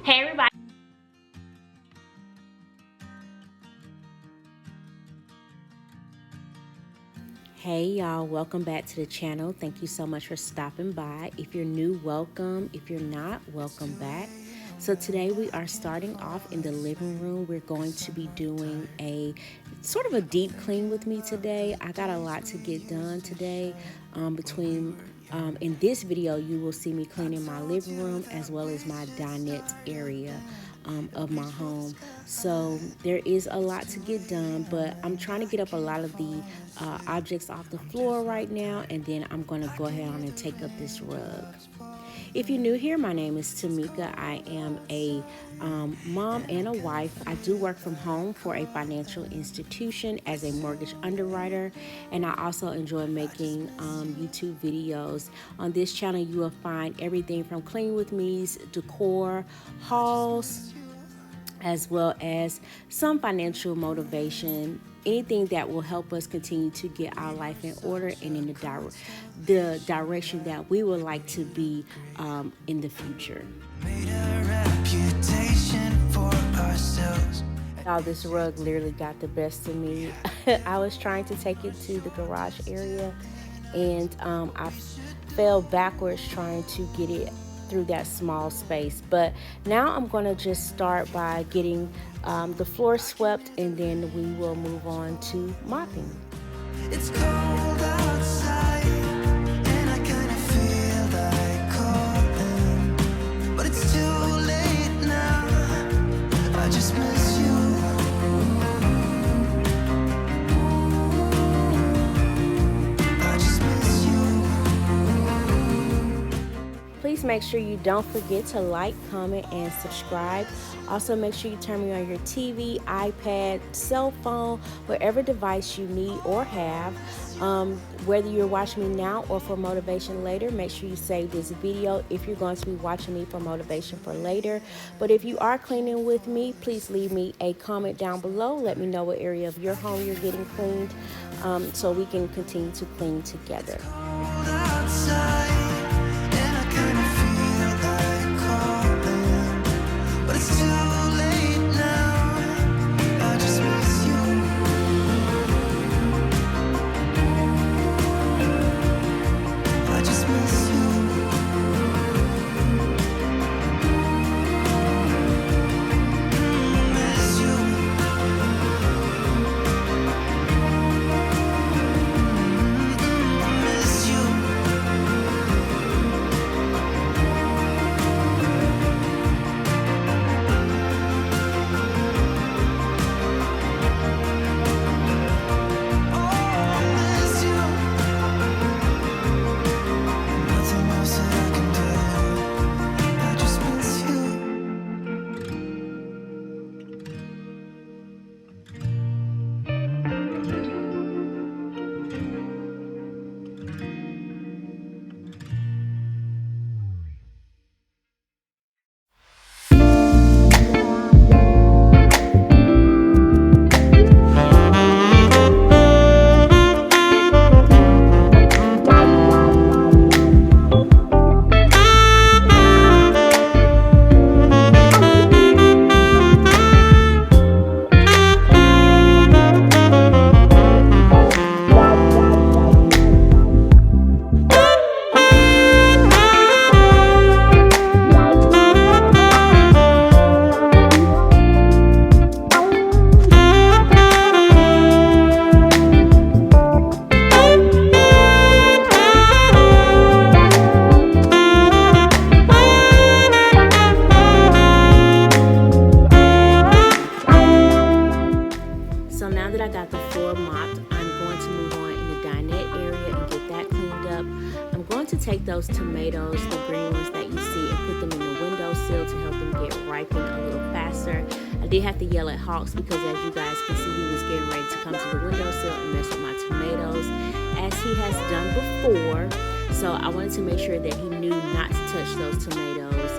Hey everybody. Hey y'all, welcome back to the channel. Thank you so much for stopping by. If you're new, welcome. If you're not, welcome back. So today we are starting off in the living room. We're going to be doing a sort of a deep clean with me today. I got a lot to get done today. In this video, you will see me cleaning my living room as well as my dinette area of my home. So there is a lot to get done, but I'm trying to get up a lot of the objects off the floor right now, and then I'm going to go ahead on and take up this rug. If you're new here, my name is Tamika. I am a mom and a wife. I do work from home for a financial institution as a mortgage underwriter, and I also enjoy making YouTube videos. On this channel, you will find everything from clean with me's, decor, hauls, as well as some financial motivation, anything that will help us continue to get our life in order and in the direction that we would like to be in the future. Now this rug literally got the best of me. I was trying to take it to the garage area, and I fell backwards trying to get it through that small space. But now I'm going to just start by getting the floor swept, and then we will move on to mopping. It's cold outside and I kind of feel like calling, but it's too late now. I just miss you. Please make sure you don't forget to like, comment, and subscribe. Also, make sure you turn me on your TV, iPad, cell phone, whatever device you need or have. Whether you're watching me now or for motivation later, make sure you save this video if you're going to be watching me for motivation for later. But if you are cleaning with me, please leave me a comment down below. Let me know what area of your home you're getting cleaned, so we can continue to clean together. It's too late now. I just miss you. I just miss you. Miss you. Miss you. Take those tomatoes, the green ones that you see, and put them in the windowsill to help them get ripened a little faster. I did have to yell at Hawks because, as you guys can see, he was getting ready to come to the windowsill and mess with my tomatoes, as he has done before. So I wanted to make sure that he knew not to touch those tomatoes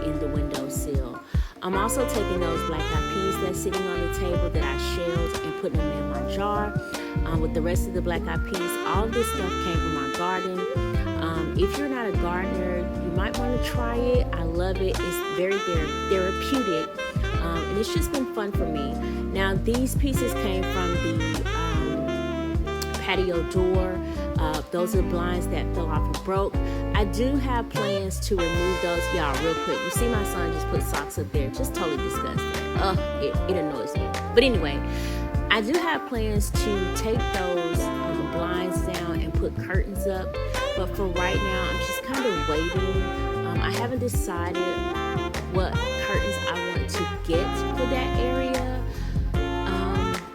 in the windowsill. I'm also taking those black eyed peas that's sitting on the table that I shelled and putting them in my jar with the rest of the black eyed peas. All of this stuff came from my garden. If you're not a gardener, you might want to try it. I love it. It's very therapeutic, and it's just been fun for me. Now, these pieces came from the patio door. Those are blinds that fell off and broke. I do have plans to remove those. Y'all, real quick, you see my son just put socks up there. Just totally disgusting. It annoys me. But anyway, I do have plans to take those blinds down and put curtains up. But for right now, I'm just kind of waiting. I haven't decided what curtains I want to get for that area.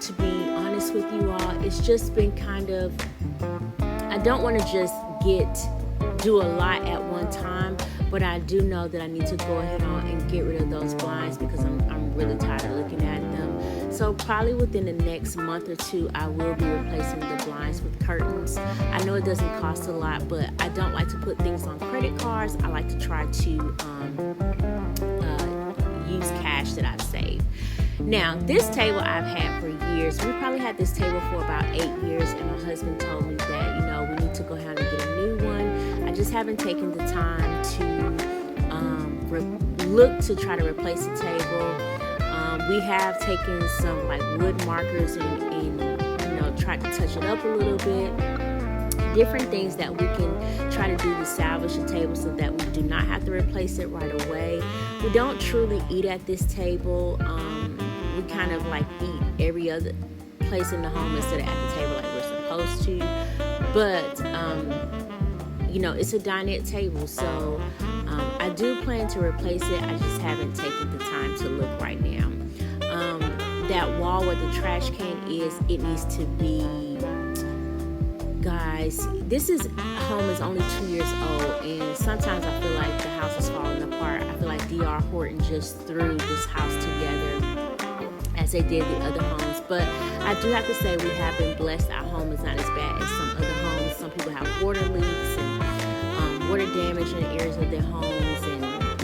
To be honest with you all, it's just been kind of, I don't want to just do a lot at one time, but I do know that I need to go ahead on and get rid of those blinds because I'm really tired of looking at them. So probably within the next month or two, I will be replacing the blinds with curtains. I know it doesn't cost a lot, but I don't like to put things on credit cards. I like to try to use cash that I've saved. Now, this table I've had for years. We probably had this table for about 8 years, and my husband told me that, we need to go ahead and get a new one. I just haven't taken the time to look to try to replace the table. We have taken some like wood markers and tried to touch it up a little bit. Different things that we can try to do to salvage the table so that we do not have to replace it right away. We don't truly eat at this table. We kind of like eat every other place in the home instead of at the table like we're supposed to. But, it's a dinette table, so I do plan to replace it. I just haven't taken the time to look right now. That wall where the trash can is, it needs to be, guys, this home is only 2 years old, and sometimes I feel like the house is falling apart. I feel like D.R. Horton just threw this house together as they did the other homes. But I do have to say we have been blessed. Our home is not as bad as some other homes. Some people have water leaks and water damage in areas of their homes and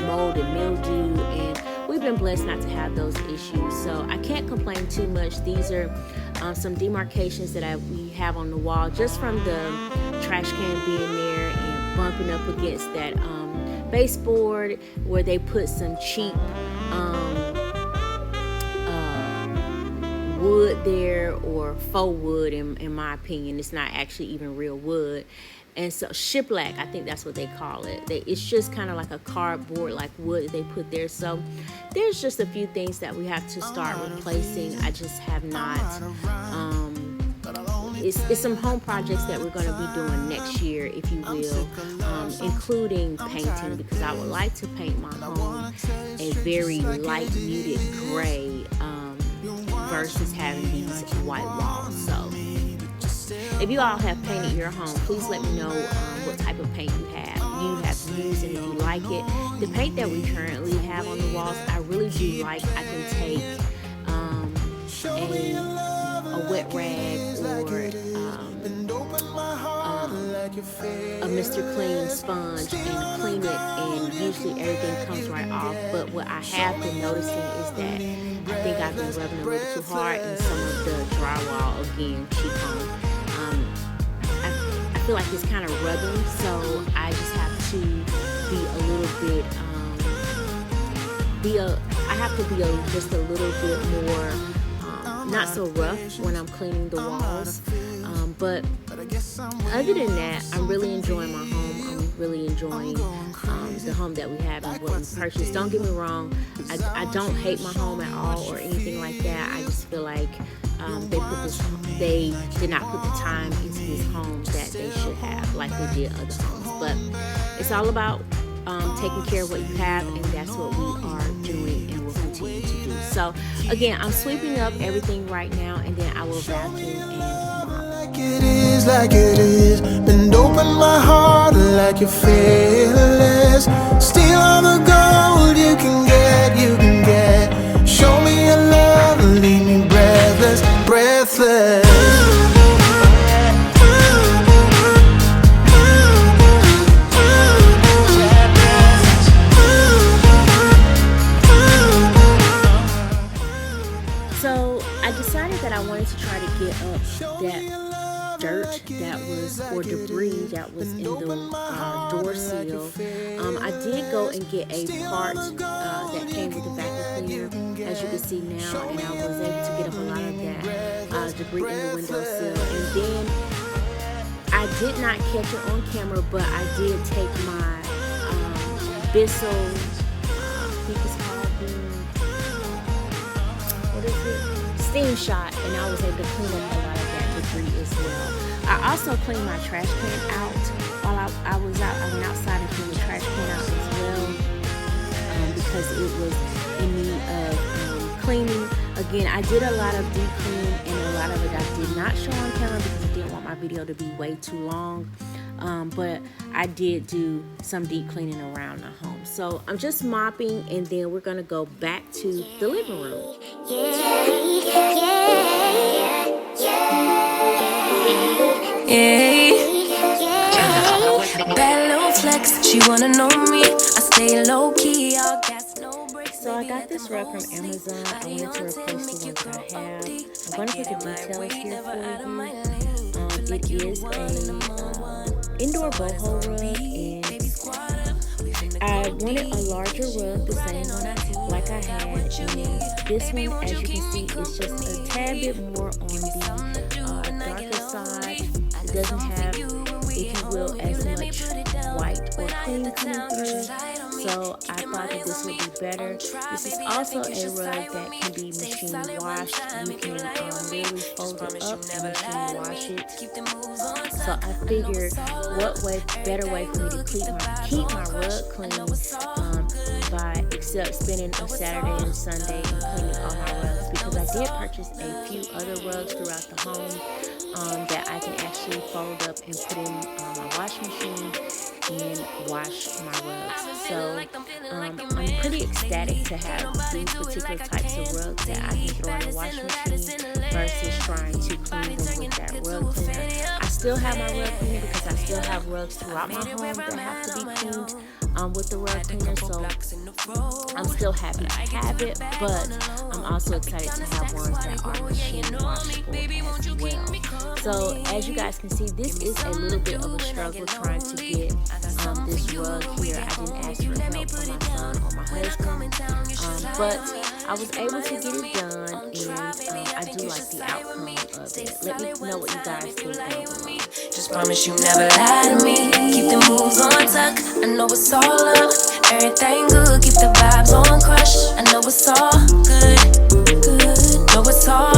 mold and mildew, and we've been blessed not to have those issues. So I can't complain too much. These are some demarcations that we have on the wall just from the trash can being there and bumping up against that baseboard where they put some cheap wood there, or faux wood in my opinion. It's not actually even real wood. And so shiplap, I think that's what they call it. It's just kind of like a cardboard like wood that they put there. So there's just a few things that we have to start replacing. I just have not. It's some home projects that we're going to be doing next year, if you will, including painting, because I would like to paint my home a very light muted gray versus having these white walls. So if you all have painted your home, please let me know what type of paint you have used, and if you like it. The paint that we currently have on the walls, I really do like. I can take a wet rag or a Mr. Clean sponge and clean it, and usually everything comes right off. But what I have been noticing is that I think I've been rubbing a little too hard in some of the drywall, again, cheap home. I feel like it's kind of rubbing, so I just have to be a little bit, just a little bit more, not so rough when I'm cleaning the walls. But other than that, I'm really enjoying my home. I'm really enjoying the home that we have and what we purchased. Don't get me wrong, I don't hate my home at all or anything like that. I just feel like they did not put the time into this home that they should have, like they did other homes. But it's all about taking care of what you have, and that's what we are doing and will continue to do. So again, I'm sweeping up everything right now, and then I will vacuum and mop. Like it is, bend open my heart like you're fearless. Steal all the gold you can get. Show me your love, leave me breathless. So I decided that I wanted to try to get up that dirt that was, or debris that was in the door seal. I did go and get a part that came with the vacuum cleaner, as you can see now, and I was able to get up a lot of that debris in the windowsill. And then I did not catch it on camera, but I did take my Bissell, I think it's called what is it? Steam shot, and I was able to clean up a lot of that debris as well. I also cleaned my trash can out while I was out. I went outside and cleaned the trash can out as well because it was in need of cleaning. Again, I did a lot of deep cleaning, and a lot of it I did not show on camera because I didn't want my video to be way too long. But I did do some deep cleaning around the home. So I'm just mopping, and then we're gonna go back to the living room. Bad little flex, she wanna know me. I stay low key, all gas, no brakes. So I got this rug from Amazon. I wanted to replace the one that I have. I'm going to put the details here for you. It is a indoor boho rug, and I wanted a larger rug, the same one like I had. And this one, as you can see, is just a tad bit more on the darker side. It doesn't have, if you will, as much white or cream coming through. So I thought that this would be better. This is also a rug that can be machine washed. You can literally fold it up and machine wash it. So I figured what better way for me to keep my rug clean by except spending a Saturday and Sunday and cleaning all my rugs, because I did purchase a few other rugs throughout the home that I can actually fold up and put in my wash machine and wash my rugs. So I'm pretty ecstatic to have these particular types of rugs that I can throw in the washing machine versus trying to clean them with that rug cleaner. I still have my rug cleaner because I still have rugs throughout my home that have to be cleaned with the rug cleaner, so I'm still happy to have it, but I'm also excited to have ones that are machine washable as well. So as you guys can see, this is a little bit of a struggle trying to get this rug here. I didn't ask for help from my son or my husband, but I was able to get it done, and I do like the outcome of it. Let me know what you guys think down below. Just promise you never lie to me. Keep the moves on tuck. I know it's all love. Everything good. Keep the vibes on crush. I know it's all good. Good. Know it's all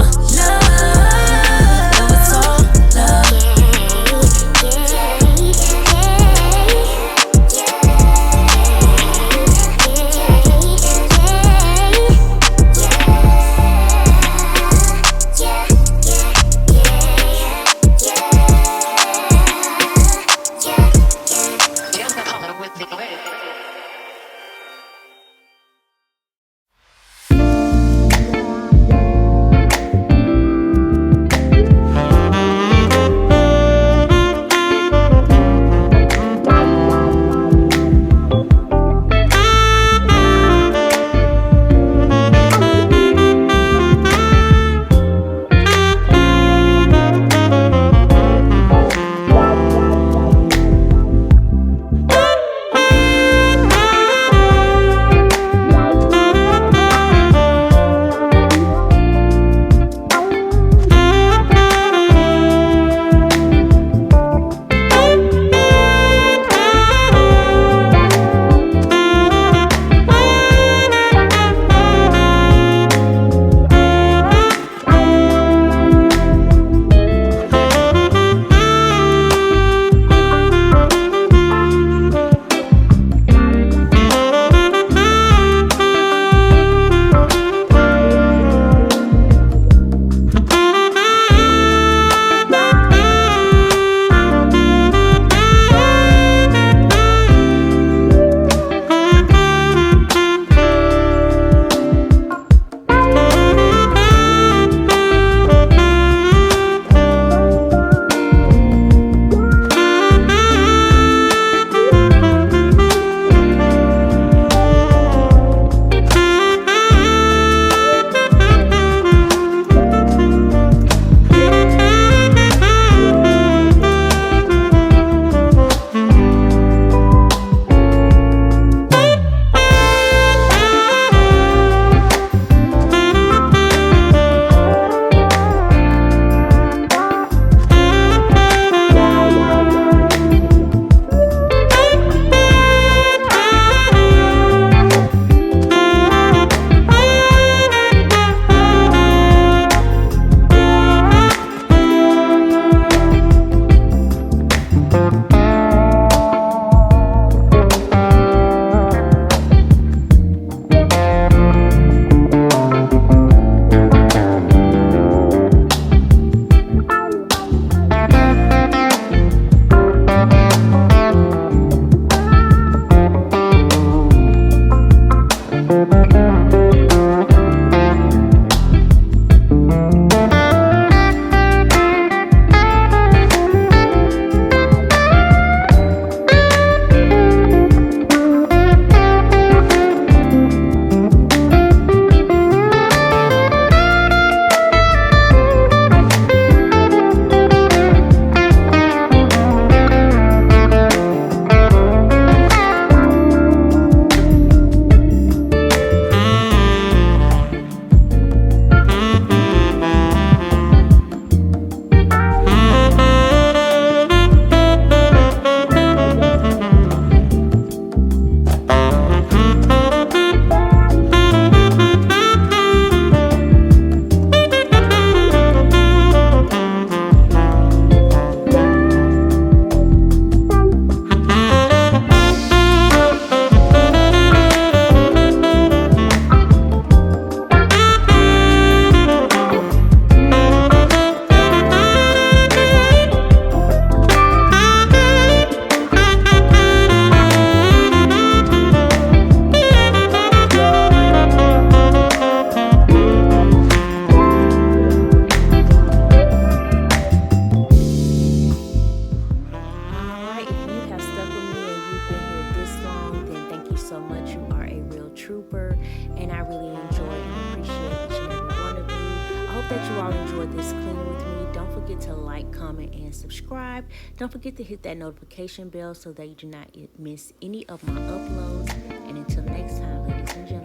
that you all enjoyed this cleaning with me. Don't forget to like, comment, and subscribe. Don't forget to hit that notification bell so that you do not miss any of my uploads. And until next time, ladies and gentlemen.